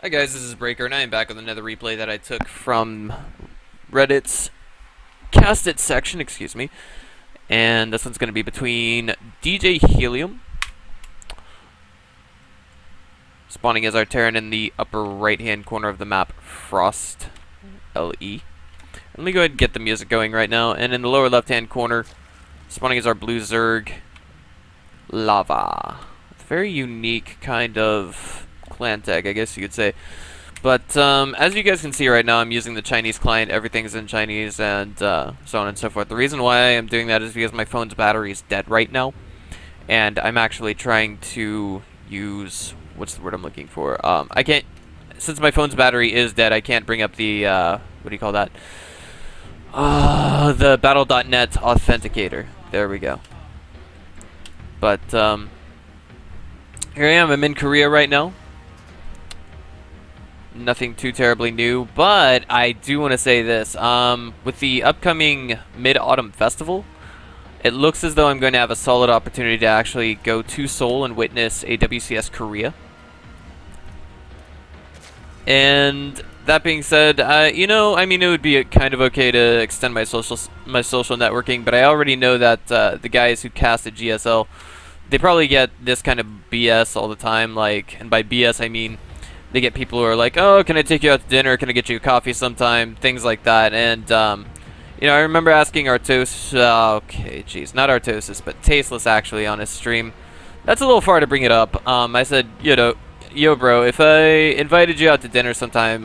Hi guys, this is Breaker, and I am back with another replay that I took from Reddit's Cast It section, excuse me. And this one's going to be between DJHelium, spawning as our Terran in the upper right-hand corner of the map, Frost, LE. Let me go ahead and get the music going right now. And in the lower left-hand corner, spawning as our blue Zerg, LaVa. It's a very unique kind of clan tag, I guess you could say. But as you guys can see right now, I'm using the Chinese client. Everything's in Chinese and so on and so forth. The reason why I'm doing that is because my phone's battery is dead right now. And I'm actually trying to use... what's the word I'm looking for? I can't... since my phone's battery is dead, I can't bring up the... what do you call that? The Battle.net authenticator. There we go. But here I am. I'm in Korea right now. Nothing too terribly new, but I do want to say this. With the upcoming Mid-Autumn Festival, it looks as though I'm going to have a solid opportunity to actually go to Seoul and witness a WCS Korea. And that being said, you know, I mean, it would be kind of okay to extend my social networking, but I already know that the guys who cast at GSL, they probably get this kind of BS all the time. Like, and by BS I mean they get people who are like, oh, can I take you out to dinner? Can I get you a coffee sometime? Things like that. And, you know, I remember asking Artos, okay, geez, not Artosis, but Tasteless actually on his stream. That's a little far to bring it up. I said, you know, yo, bro, if I invited you out to dinner sometime,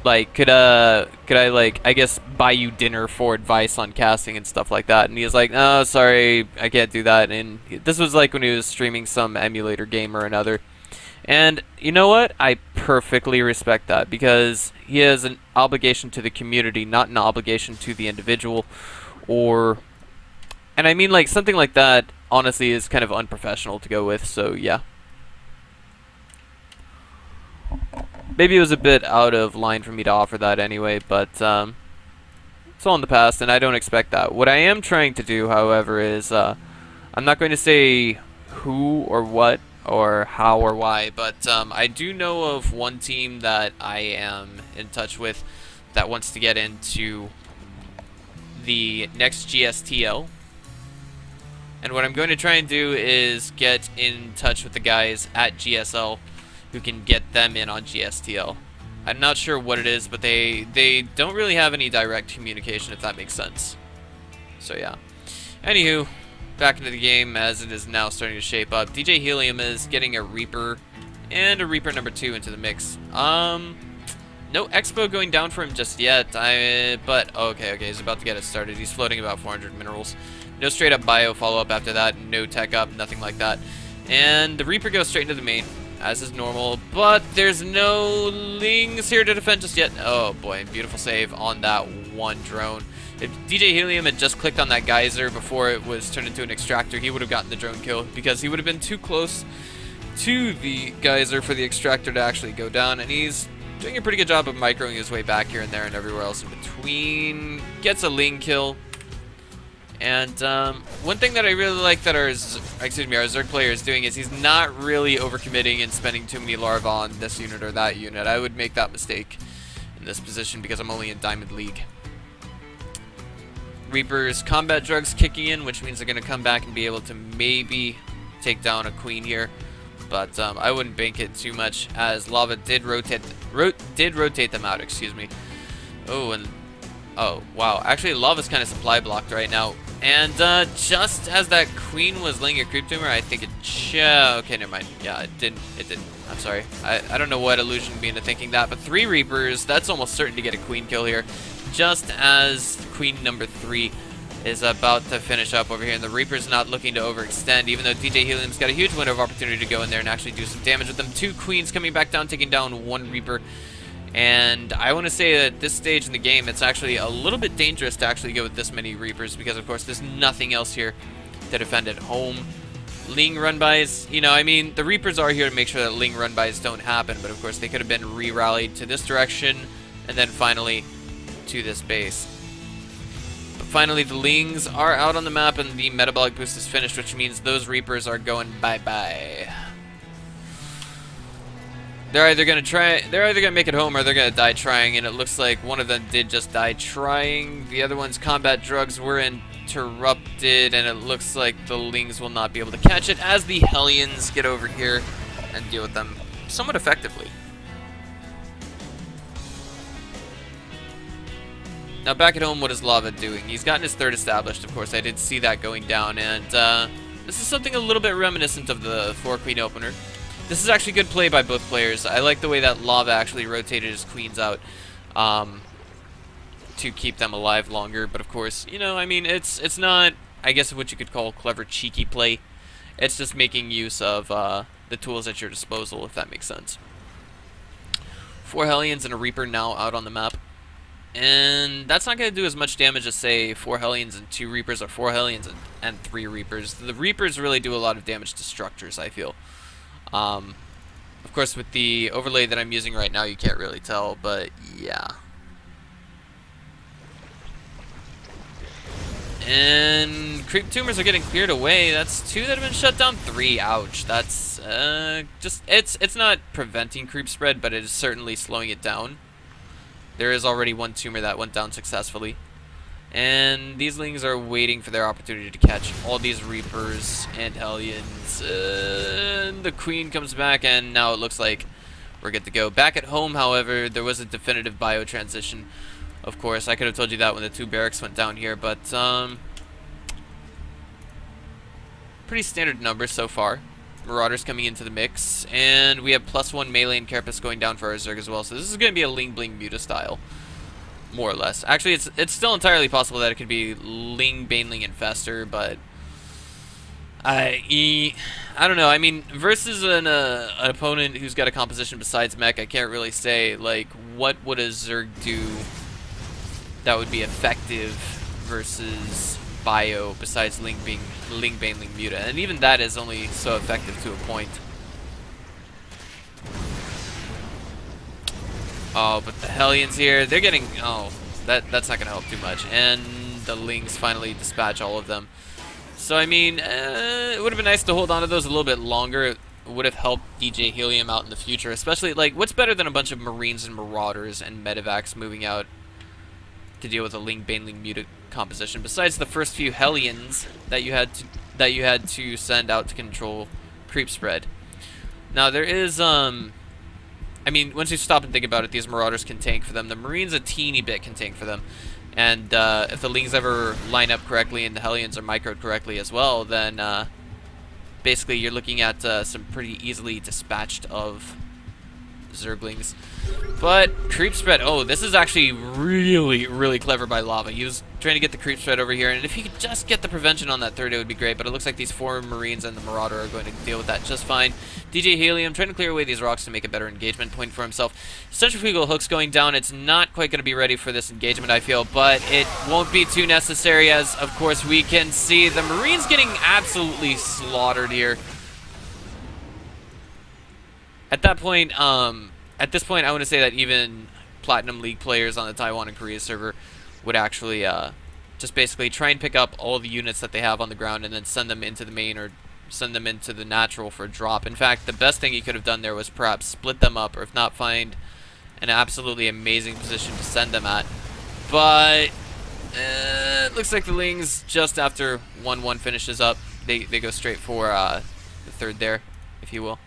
like, could I, like, I guess, buy you dinner for advice on casting and stuff like that? And he was like, no, sorry, I can't do that. And this was like when he was streaming some emulator game or another. And you know what? I perfectly respect that, because he has an obligation to the community, not an obligation to the individual. Or, and I mean, like, something like that, honestly, is kind of unprofessional to go with, so yeah. Maybe it was a bit out of line for me to offer that anyway, but it's all in the past, and I don't expect that. What I am trying to do, however, is I'm not going to say who or what or how or why, but I do know of one team that I am in touch with that wants to get into the next GSTL. And what I'm going to try and do is get in touch with the guys at GSL who can get them in on GSTL. I'm not sure what it is, but they don't really have any direct communication, if that makes sense. So yeah. Anywho, back into the game as it is now starting to shape up. DJHelium is getting a Reaper and a Reaper number 2 into the mix. No Expo going down for him just yet. But okay, he's about to get it started. He's floating about 400 minerals. No straight up bio follow up after that. No tech up, nothing like that. And the Reaper goes straight into the main, as is normal, but there's no Lings here to defend just yet. Oh boy, beautiful save on that one drone. If DJHelium had just clicked on that geyser before it was turned into an extractor, he would have gotten the drone kill, because he would have been too close to the geyser for the extractor to actually go down, and he's doing a pretty good job of microing his way back here and there and everywhere else in between. Gets a Ling kill. And one thing that I really like that our Zerg player is doing is he's not really overcommitting and spending too many larvae on this unit or that unit. I would make that mistake in this position because I'm only in Diamond League. Reaper's combat drugs kicking in, which means they're going to come back and be able to maybe take down a queen here. But I wouldn't bank it too much, as LaVa did rotate them out, excuse me. Oh, and oh, wow. Actually, LaVa's kind of supply blocked right now. And just as that queen was laying a creep tumor, I think it... okay, never mind. Yeah, it didn't. I'm sorry. I don't know what illusion me into thinking that. But 3 Reapers, that's almost certain to get a queen kill here. Just as queen number 3 is about to finish up over here. And the Reaper's not looking to overextend, even though DJHelium's got a huge window of opportunity to go in there and actually do some damage with them. 2 queens coming back down, taking down 1 Reaper. And I want to say that at this stage in the game, it's actually a little bit dangerous to actually go with this many Reapers, because of course there's nothing else here to defend at home. Ling run-bys, you know, I mean, the Reapers are here to make sure that Ling run-bys don't happen, but of course they could have been re-rallied to this direction, and then finally to this base. But finally, the Lings are out on the map, and the metabolic boost is finished, which means those Reapers are going bye-bye. They're either gonna make it home or they're gonna die trying, and it looks like one of them did just die trying. The other one's combat drugs were interrupted, and it looks like the Lings will not be able to catch it as the Hellions get over here and deal with them somewhat effectively. Now back at home, what is LaVa doing? He's gotten his third established, of course. I did see that going down, and this is something a little bit reminiscent of the 4-queen opener. This is actually good play by both players. I like the way that LaVa actually rotated his queens out to keep them alive longer. But of course, you know, I mean, it's not, I guess, what you could call clever, cheeky play. It's just making use of the tools at your disposal, if that makes sense. 4 Hellions and a Reaper now out on the map. And that's not going to do as much damage as, say, 4 Hellions and 2 Reapers, or 4 Hellions and 3 Reapers. The Reapers really do a lot of damage to structures, I feel. Of course, with the overlay that I'm using right now, you can't really tell, but yeah. And creep tumors are getting cleared away. That's 2 that have been shut down. 3, ouch. That's just it's not preventing creep spread, but it is certainly slowing it down. There is already 1 tumor that went down successfully. And these Lings are waiting for their opportunity to catch all these Reapers and Hellions. The Queen comes back, and now it looks like we're good to go. Back at home, however, there was a definitive bio transition. Of course, I could have told you that when the 2 barracks went down here, but pretty standard numbers so far. Marauders coming into the mix, and we have +1 melee and Carapace going down for our Zerg as well. So this is going to be a Ling Bling Muta style, more or less. Actually, it's still entirely possible that it could be Ling, Baneling, and Fester, but I don't know. I mean, versus an opponent who's got a composition besides mech, I can't really say, like, what would a Zerg do that would be effective versus bio besides Ling, Baneling, Muta. And even that is only so effective to a point. Oh, but the Hellions here, they're getting... Oh, that's not going to help too much. And the Lings finally dispatch all of them. So, I mean, it would have been nice to hold on to those a little bit longer. It would have helped DJHelium out in the future. Especially, like, what's better than a bunch of Marines and Marauders and Medivacs moving out to deal with a Ling, Baneling, Muta composition, besides the first few Hellions that you had to send out to control creep spread. Now, there is... I mean, once you stop and think about it, these Marauders can tank for them. The Marines a teeny bit can tank for them. And if the Lings ever line up correctly and the Hellions are microed correctly as well, then basically you're looking at some pretty easily dispatched of Zerglings. But creep spread, oh, this is actually really, really clever by LaVa. He was trying to get the creep spread over here, and if he could just get the prevention on that third, it would be great. But it looks like these 4 Marines and the Marauder are going to deal with that just fine. DJHelium trying to clear away these rocks to make a better engagement point for himself. Centrifugal hook's going down. It's not quite going to be ready for this engagement, I feel, but it won't be too necessary, as, of course, we can see the Marines getting absolutely slaughtered here. At that point, at this point, I want to say that even Platinum League players on the Taiwan and Korea server would actually just basically try and pick up all the units that they have on the ground and then send them into the main or send them into the natural for a drop. In fact, the best thing he could have done there was perhaps split them up, or if not, find an absolutely amazing position to send them at. But it looks like the Lings, just after 1-1 finishes up, they go straight for the third there, if you will.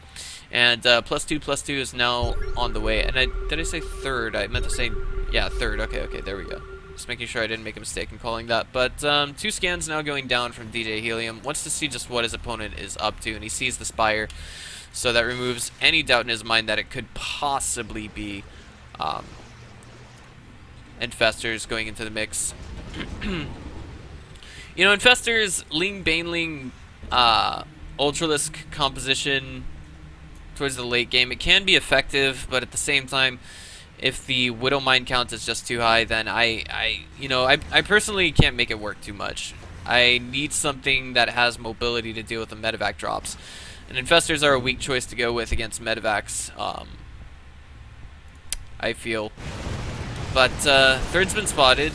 And +2 is now on the way. And did I say third? I meant to say, yeah, third. Okay, there we go. Just making sure I didn't make a mistake in calling that. But 2 scans now going down from DJHelium. Wants to see just what his opponent is up to, and he sees the Spire. So that removes any doubt in his mind that it could possibly be Infestors going into the mix. You know, Infestors, Ling, Baneling, Ultralisk composition towards the late game, it can be effective, but at the same time, if the Widow Mine count is just too high, then I personally can't make it work too much. I need something that has mobility to deal with the Medivac drops. And Infestors are a weak choice to go with against Medivacs, I feel. But third's been spotted,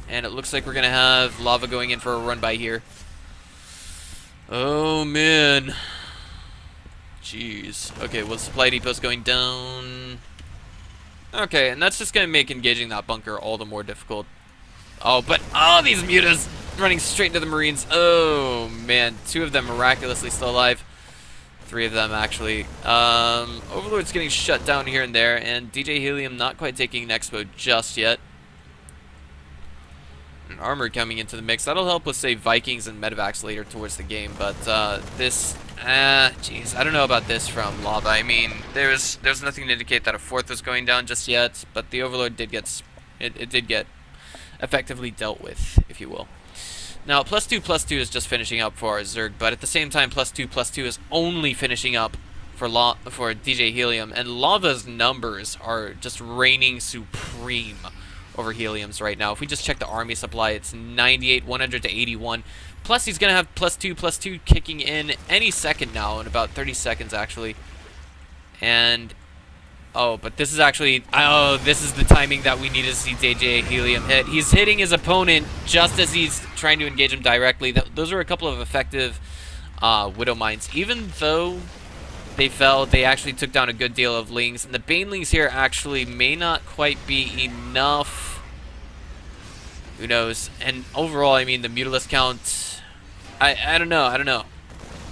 and it looks like we're going to have LaVa going in for a run by here. Oh, man. Jeez. Okay, well, supply depot's going down. Okay, and that's just going to make engaging that bunker all the more difficult. Oh, but, oh, these mutas running straight into the Marines. Oh, man. 2 of them miraculously still alive. 3 of them, actually. Overlord's getting shut down here and there, and DJHelium not quite taking an expo just yet. And armor coming into the mix. That'll help with, say, Vikings and medevacs later towards the game, but this... jeez, I don't know about this from LaVa. I mean, there's nothing to indicate that a 4th was going down just yet, but the Overlord did get... It did get effectively dealt with, if you will. Now, +2/+2 is just finishing up for our Zerg, but at the same time, +2/+2 is only finishing up for DJHelium, and LaVa's numbers are just reigning supreme over Helium's right now. If we just check the army supply, it's 98, 100 to 81. Plus, he's going to have +2/+2 kicking in any second now, in about 30 seconds, actually. And... oh, but this is actually... oh, this is the timing that we need to see DJHelium hit. He's hitting his opponent just as he's trying to engage him directly. Those are a couple of effective Widow Mines. Even though they fell, they actually took down a good deal of Lings. And the Banelings here actually may not quite be enough. Who knows? And overall, I mean, the Mutalisk count... I don't know.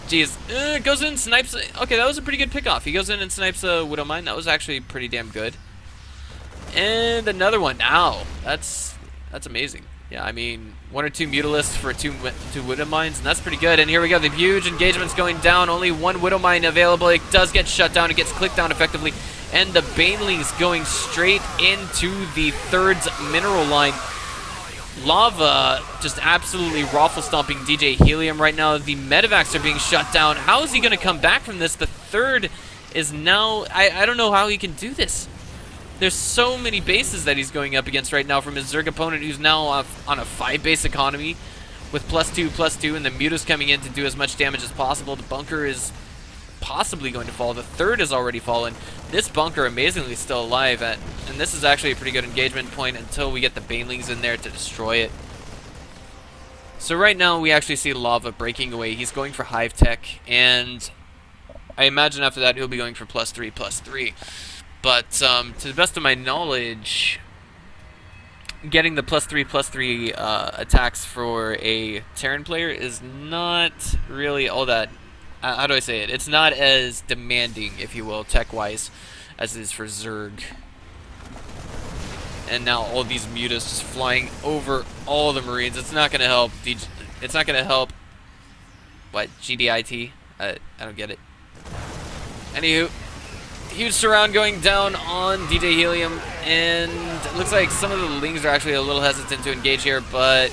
Jeez, goes in and snipes. Okay, that was a pretty good pickoff. He goes in and snipes a Widow Mine. That was actually pretty damn good. And another one. Ow, that's amazing. Yeah, I mean, 1 or 2 Mutalisks for two Widow Mines, and that's pretty good. And here we go. The huge engagement's going down. Only 1 Widow Mine available. It does get shut down. It gets clicked down effectively. And the Banelings going straight into the 3rd's mineral line. LaVa just absolutely raffle-stomping DJHelium right now. The medevacs are being shut down. How is he going to come back from this? The 3rd is now... I don't know how he can do this. There's so many bases that he's going up against right now from his Zerg opponent, who's now on a 5-base economy with +2/+2, and the Muta's coming in to do as much damage as possible. The bunker is possibly going to fall. The 3rd has already fallen. This bunker amazingly still alive, and this is actually a pretty good engagement point until we get the Banelings in there to destroy it. So right now we actually see LaVa breaking away. He's going for Hive Tech, and I imagine after that he'll be going for +3/+3. But to the best of my knowledge, getting the +3/+3 attacks for a Terran player is not really all that... how do I say it? It's not as demanding, if you will, tech-wise, as it is for Zerg. And now all these Mutas just flying over all the Marines. It's not going to help. It's not going to help. What? GDIT? I don't get it. Anywho, huge surround going down on DJHelium, and it looks like some of the Lings are actually a little hesitant to engage here, but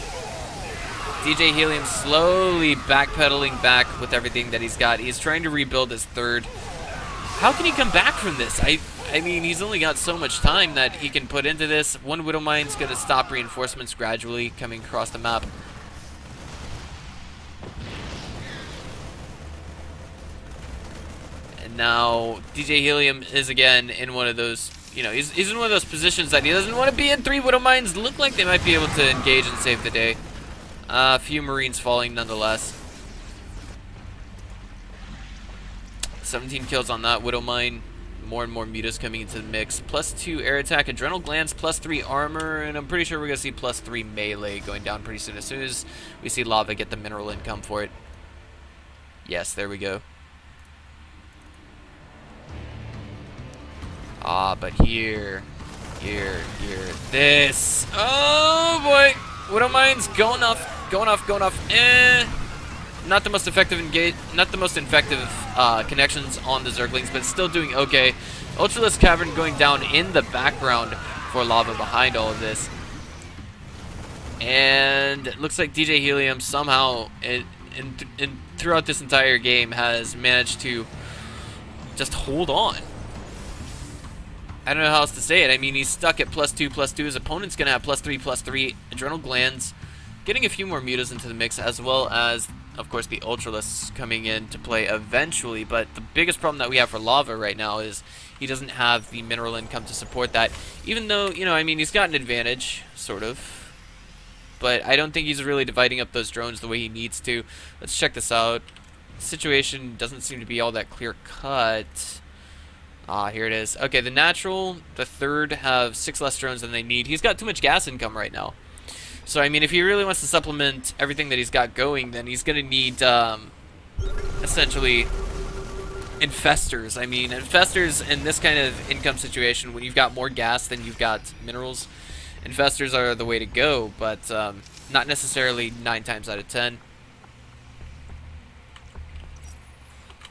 DJHelium slowly backpedaling back with everything that he's got. He's trying to rebuild his 3rd. How can he come back from this? I mean, he's only got so much time that he can put into this. 1 Widow Mine's going to stop reinforcements gradually coming across the map. And now DJHelium is again in one of those, you know, he's in one of those positions that he doesn't want to be in. 3 Widow Mines look like they might be able to engage and save the day. A few Marines falling nonetheless. 17 kills on that Widow Mine. More and more Mutas coming into the mix. +2 air attack, adrenal glands, +3 armor, and I'm pretty sure we're going to see +3 melee going down pretty soon as we see LaVa get the mineral income for it. Yes, there we go. Ah, but here, this. Oh boy, Widow Mine's going off. Not the most effective connections on the Zerglings, but it's still doing okay. Ultralisk Cavern going down in the background for LaVa behind all of this. And it looks like DJHelium somehow, throughout this entire game, has managed to just hold on. I don't know how else to say it. I mean, he's stuck at +2/+2. His opponent's going to have +3/+3 adrenal glands. Getting a few more Mutas into the mix, as well as, of course, the Ultralisks coming in to play eventually. But the biggest problem that we have for LaVa right now is he doesn't have the mineral income to support that. Even though, you know, I mean, he's got an advantage, sort of. But I don't think he's really dividing up those drones the way he needs to. Let's check this out. situation doesn't seem to be all that clear cut. Ah, here it is. Okay, the natural, the third have 6 less drones than they need. He's got too much gas income right now. So, I mean, if he really wants to supplement everything that he's got going, then he's going to need, essentially, infestors. I mean, infestors in this kind of income situation, when you've got more gas than you've got minerals, infestors are the way to go, but not necessarily 9 times out of 10.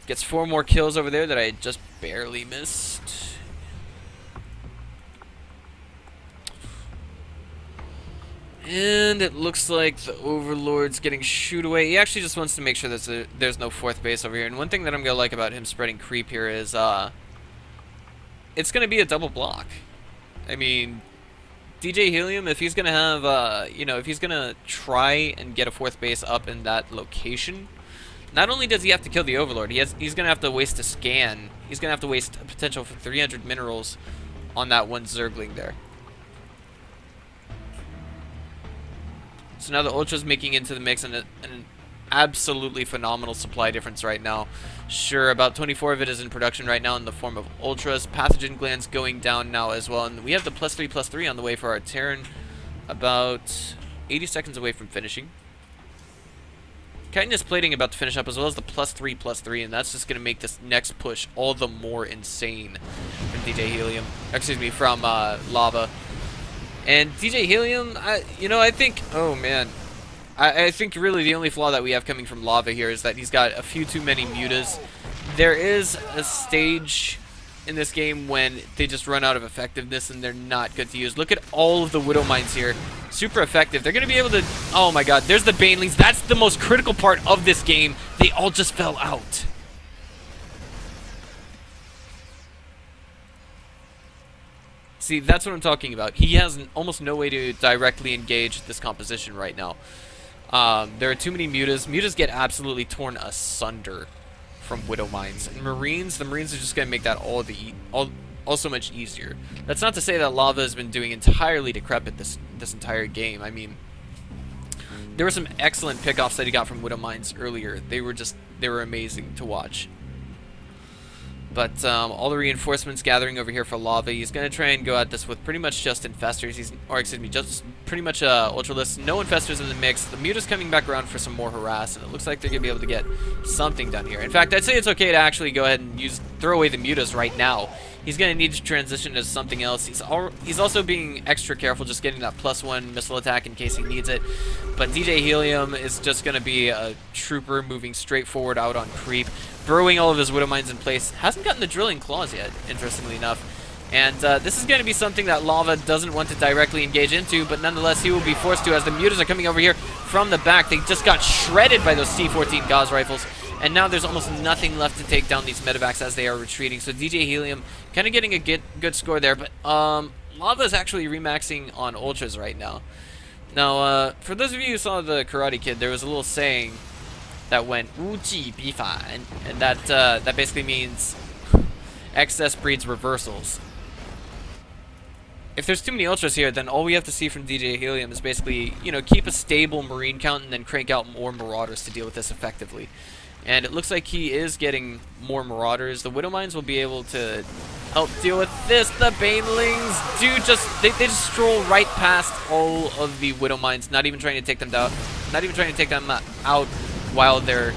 Gets 4 more kills over there that I just barely missed. And it looks like the Overlord's getting shooed away. He actually just wants to make sure there's no 4th base over here. And one thing that I'm going to like about him spreading creep here is it's going to be a double block. I mean, DJHelium, if he's going to have, you know, if he's going to try and get a 4th base up in that location, not only does he have to kill the Overlord, he's going to have to waste a scan. He's going to have to waste a potential for 300 minerals on that one Zergling there. So now the Ultra's making into the mix, and an absolutely phenomenal supply difference right now. Sure, about 24 of it is in production right now in the form of Ultras. Pathogen glands going down now as well. And we have the +3/+3 on the way for our Terran. About 80 seconds away from finishing. Chitinous plating about to finish up, as well as the +3/+3, and that's just going to make this next push all the more insane from DJHelium. Excuse me, from LaVa. And DJHelium, you know, I think, oh man, I think really the only flaw that we have coming from LaVa here is that he's got a few too many mutas. There is a stage in this game when they just run out of effectiveness and they're not good to use. Look at all of the Widow Mines here. Super effective. They're going to be able to, oh my god, there's the Banelings. That's the most critical part of this game. They all just fell out. See, that's what I'm talking about. He has almost no way to directly engage this composition right now. There are too many mutas. Mutas get absolutely torn asunder from Widow Mines. And Marines, the Marines are just going to make that all so much easier. That's not to say that LaVa has been doing entirely decrepit this entire game. I mean, there were some excellent pickoffs that he got from Widow Mines earlier. They were amazing to watch. But all the reinforcements gathering over here for LaVa. He's going to try and go at this with pretty much just infestors. Or excuse me, just pretty much ultralists. No infestors in the mix. The muta's coming back around for some more harass, and it looks like they're going to be able to get something done here. In fact, I'd say it's okay to actually go ahead and throw away the mutas right now. He's going to need to transition to something else. He's also being extra careful just getting that +1 missile attack in case he needs it. But DJHelium is just going to be a trooper moving straight forward out on creep, burrowing all of his Widow Mines in place. Hasn't gotten the drilling claws yet, interestingly enough. And this is going to be something that LaVa doesn't want to directly engage into, but nonetheless he will be forced to as the mutas are coming over here from the back. They just got shredded by those C-14 Gauss rifles. And now there's almost nothing left to take down these medevacs as they are retreating. So DJHelium kind of getting a good score there. But LaVa is actually remaxing on Ultras right now. Now, for those of you who saw the Karate Kid, there was a little saying that went "Uji bifa," and that basically means excess breeds reversals. If there's too many Ultras here, then all we have to see from DJHelium is basically, you know, keep a stable Marine count and then crank out more Marauders to deal with this effectively. And it looks like he is getting more Marauders. The Widow Mines will be able to help deal with this. The Banelings do they just stroll right past all of the Widow Mines, not even trying to take them down, not even trying to take them out while they're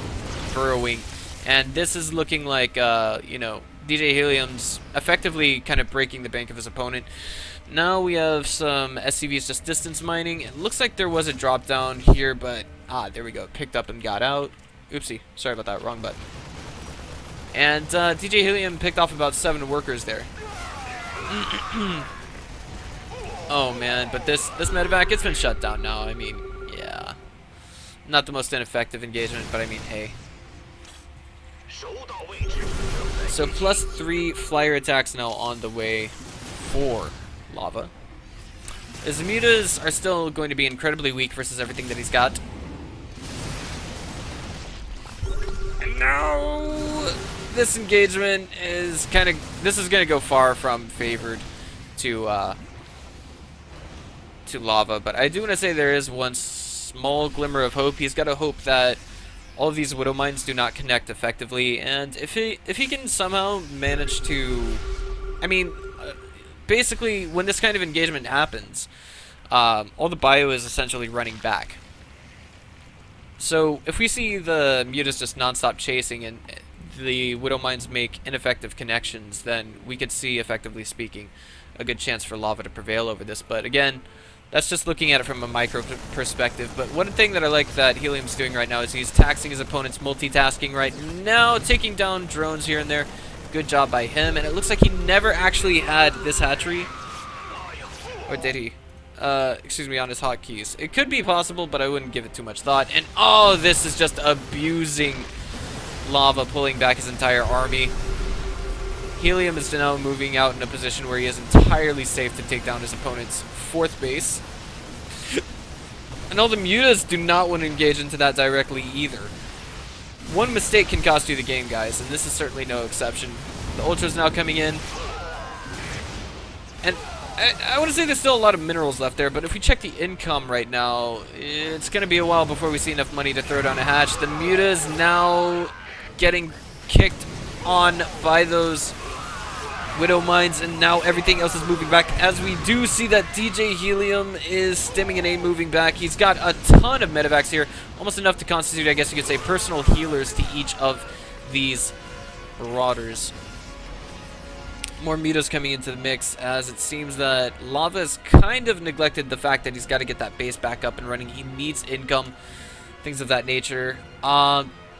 burrowing. And this is looking like, you know, DJHelium's effectively kind of breaking the bank of his opponent. Now we have some SCVs just distance mining. It looks like there was a drop down here, but there we go. Picked up and got out. Oopsie, sorry about that, wrong button. And DJHelium picked off about 7 workers there. Oh man, but this medevac, it's been shut down now. I mean, yeah. Not the most ineffective engagement, but I mean, hey. So +3 flyer attacks now on the way for LaVa. His mutas are still going to be incredibly weak versus everything that he's got. And now this engagement is this is going to go far from favored to LaVa, but I do want to say there is one small glimmer of hope. He's got to hope that all of these Widow Mines do not connect effectively, and if he can somehow manage to, I mean, basically when this kind of engagement happens, all the bio is essentially running back. So if we see the Mutas just non-stop chasing and the Widow Mines make ineffective connections, then we could see, effectively speaking, a good chance for LaVa to prevail over this. But again, that's just looking at it from a micro perspective. But one thing that I like that Helium's doing right now is he's taxing his opponents, multitasking right now, taking down drones here and there. Good job by him. And it looks like he never actually had this hatchery. Or did he? Excuse me, on his hotkeys. It could be possible, but I wouldn't give it too much thought. And oh, this is just abusing LaVa, pulling back his entire army. Helium is now moving out in a position where he is entirely safe to take down his opponent's 4th base. And all the Mutas do not want to engage into that directly either. One mistake can cost you the game, guys, and this is certainly no exception. The Ultra's now coming in. And I want to say there's still a lot of minerals left there, but if we check the income right now, it's going to be a while before we see enough money to throw down a hatch. The Muta's now getting kicked on by those Widow Mines, and now everything else is moving back, as we do see that DJHelium is stimming and A moving back. He's got a ton of medevacs here, almost enough to constitute, I guess you could say, personal healers to each of these Marauders. More Mutas coming into the mix, as it seems that LaVa has kind of neglected the fact that he's got to get that base back up and running. He needs income, things of that nature.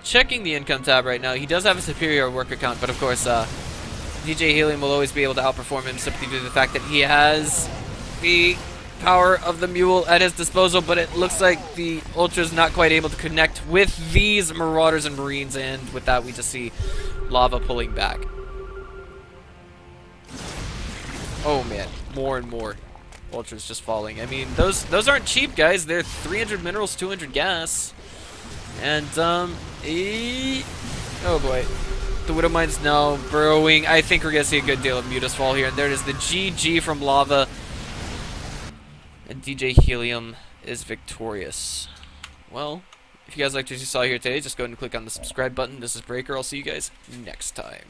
Checking the income tab right now, he does have a superior worker count, but of course, DJHelium will always be able to outperform him simply due to the fact that he has the power of the mule at his disposal, but it looks like the Ultra's not quite able to connect with these Marauders and Marines, and with that we just see LaVa pulling back. Oh man, more and more Ultras just falling. I mean, those aren't cheap, guys. They're 300 minerals, 200 gas. And, oh boy. The Widow Mine's now burrowing. I think we're going to see a good deal of Mutas fall here. And there it is, the GG from LaVa. And DJHelium is victorious. Well, if you guys liked what you saw here today, just go ahead and click on the subscribe button. This is Breaker. I'll see you guys next time.